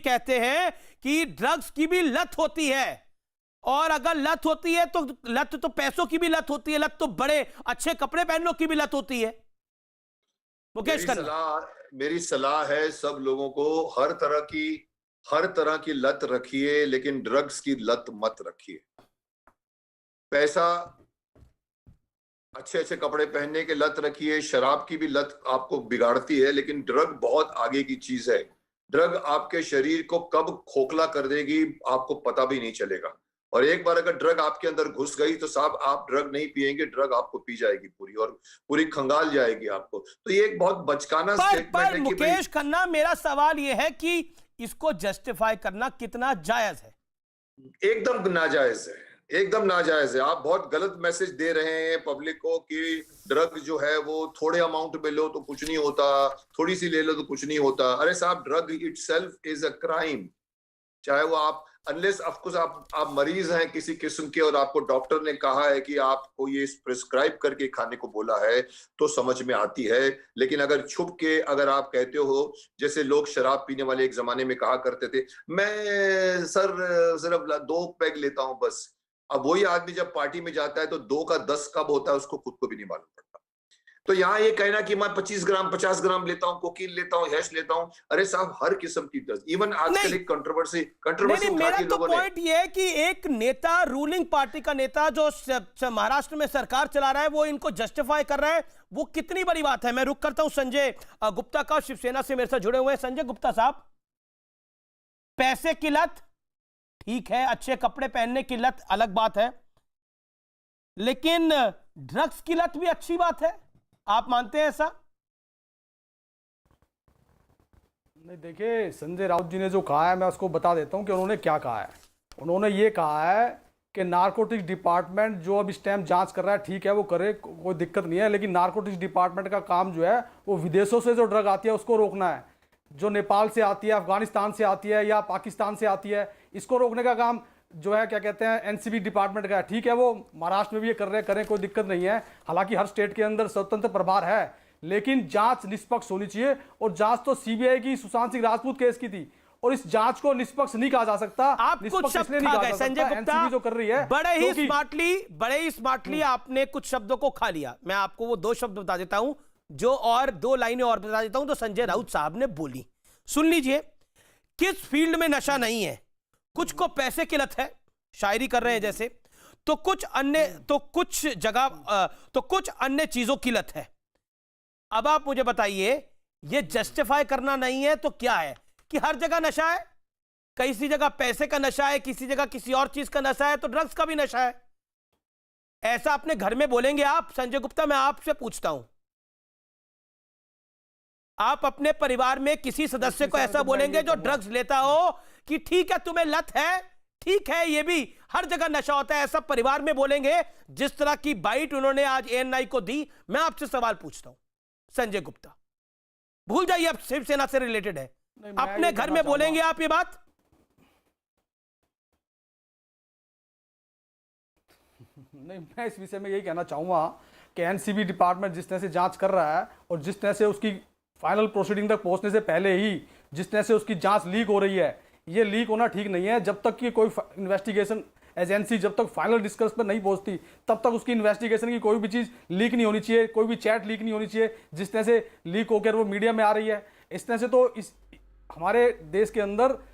कहते हैं कि ड्रग्स की भी लत होती है, और अगर लत होती है तो लत तो पैसों की भी लत होती है, लत तो बड़े अच्छे कपड़े पहनने की भी लत होती है। मुकेश खन्ना, मेरी सलाह है सब लोगों को, हर तरह की लत रखिए, लेकिन ड्रग्स की लत मत रखिए। पैसा, अच्छे अच्छे कपड़े पहनने की लत रखिए, शराब की भी लत आपको बिगाड़ती है, लेकिन ड्रग बहुत आगे की चीज है। ड्रग आपके शरीर को कब खोखला कर देगी आपको पता भी नहीं चलेगा, और एक बार अगर ड्रग आपके अंदर घुस गई तो साहब आप ड्रग नहीं पिएंगे, ड्रग आपको पी जाएगी पूरी, और पूरी खंगाल जाएगी आपको। तो ये एक बहुत बचकाना स्टेटमेंट है। मुकेश खन्ना, मेरा सवाल यह है कि इसको जस्टिफाई करना कितना जायज है? एकदम नाजायज है, एकदम नाजायज है। आप बहुत गलत मैसेज दे रहे हैं पब्लिक को कि ड्रग जो है वो थोड़े अमाउंट में लो तो कुछ नहीं होता, थोड़ी सी ले लो तो कुछ नहीं होता। अरे साहब, drug itself is a crime. चाहे वो आप, अनलेस ऑफकोर्स आप मरीज हैं किसी किस्म के और आपको डॉक्टर ने कहा है कि आपको ये प्रिस्क्राइब करके खाने को बोला है तो समझ में आती है, लेकिन अगर छुप के अगर आप कहते हो, जैसे लोग शराब पीने वाले एक जमाने में कहा करते थे, मैं सर सिर्फ 2 पैग लेता हूं बस। अब वही आदमी जब पार्टी में जाता है तो 2 का 10 कब होता है उसको खुद को भी नहीं मालूम पड़ता। तो यहाँ ये कहना कि मैं 25 ग्राम 50 ग्राम लेता हूँ, कोकीन लेता हूँ, हैश लेता हूँ, अरे साहब हर किस्म की ड्रग्स, इवन आजकल एक कंट्रोवर्सी मेरा तो पॉइंट ये है कि एक नेता, रूलिंग पार्टी का नेता जो महाराष्ट्र में सरकार चला रहा है, वो इनको जस्टिफाई कर रहा है, वो कितनी बड़ी बात है। मैं रुक करता हूं संजय गुप्ता का, शिवसेना से मेरे साथ जुड़े हुए हैं। संजय गुप्ता साहब, पैसे की लत ठीक है, अच्छे कपड़े पहनने की लत अलग बात है, लेकिन ड्रग्स की लत भी अच्छी बात है, आप मानते हैं ऐसा? नहीं, देखिए संजय राउत जी ने जो कहा है मैं उसको बता देता हूं कि उन्होंने क्या कहा है। उन्होंने ये कहा है कि नारकोटिक्स डिपार्टमेंट जो अब इस टाइम जांच कर रहा है, ठीक है वो करे, कोई दिक्कत नहीं है, लेकिन नारकोटिक्स डिपार्टमेंट का काम जो है वो विदेशों से जो ड्रग आती है उसको रोकना है। जो नेपाल से आती है, अफगानिस्तान से आती है या पाकिस्तान से आती है, इसको रोकने का काम जो है क्या कहते हैं एनसीबी डिपार्टमेंट का है। ठीक है, वो महाराष्ट्र में भी ये कर रहे हैं, करें, कोई दिक्कत नहीं है। हालांकि हर स्टेट के अंदर स्वतंत्र प्रभार है, लेकिन जांच निष्पक्ष होनी चाहिए। और जांच तो सीबीआई की सुशांत सिंह राजपूत केस की थी, और इस जांच को निष्पक्ष नहीं कहा जा सकता। आप कुछ शब्द खा गए संजय गुप्ता, जो कर रही है बड़े ही स्मार्टली आपने कुछ शब्दों को खा लिया। मैं आपको वो 2 शब्द बता देता हूं, जो और 2 लाइनें और बता देता हूं तो संजय राउत साहब ने बोली, सुन लीजिए। किस फील्ड में नशा नहीं है? कुछ को पैसे की लत है, शायरी कर रहे हैं जैसे, तो कुछ अन्य चीजों की लत है। अब आप मुझे बताइए, ये जस्टिफाई करना नहीं है तो क्या है? कि हर जगह नशा है, किसी जगह पैसे का नशा है, किसी जगह किसी और चीज का नशा है, तो ड्रग्स का भी नशा है। ऐसा अपने घर में बोलेंगे आप? संजय गुप्ता, मैं आपसे पूछता हूं, आप अपने परिवार में किसी सदस्य को ऐसा बोलेंगे जो ड्रग्स लेता हो कि ठीक है तुम्हें लत है, ठीक है ये भी हर जगह नशा होता है, ऐसा परिवार में बोलेंगे? जिस तरह की बाइट उन्होंने आज एएनआई को दी, मैं आपसे सवाल पूछता हूं संजय गुप्ता, भूल जाइए अब शिवसेना से रिलेटेड है, अपने घर में बोलेंगे आप ये बात? नहीं, मैं इस विषय में यही कहना चाहूंगा कि एनसीबी डिपार्टमेंट जिस तरह से जांच कर रहा है और जिस तरह से उसकी फाइनल प्रोसीडिंग तक पहुंचने से पहले ही जिस तरह से उसकी जांच लीक हो रही है, ये लीक होना ठीक नहीं है। जब तक कि कोई इन्वेस्टिगेशन एजेंसी जब तक फाइनल डिस्कस पर नहीं पहुंचती, तब तक उसकी इन्वेस्टिगेशन की कोई भी चीज़ लीक नहीं होनी चाहिए, कोई भी चैट लीक नहीं होनी चाहिए। जिस तरह से लीक होकर वो मीडिया में आ रही है, इस तरह से तो इस हमारे देश के अंदर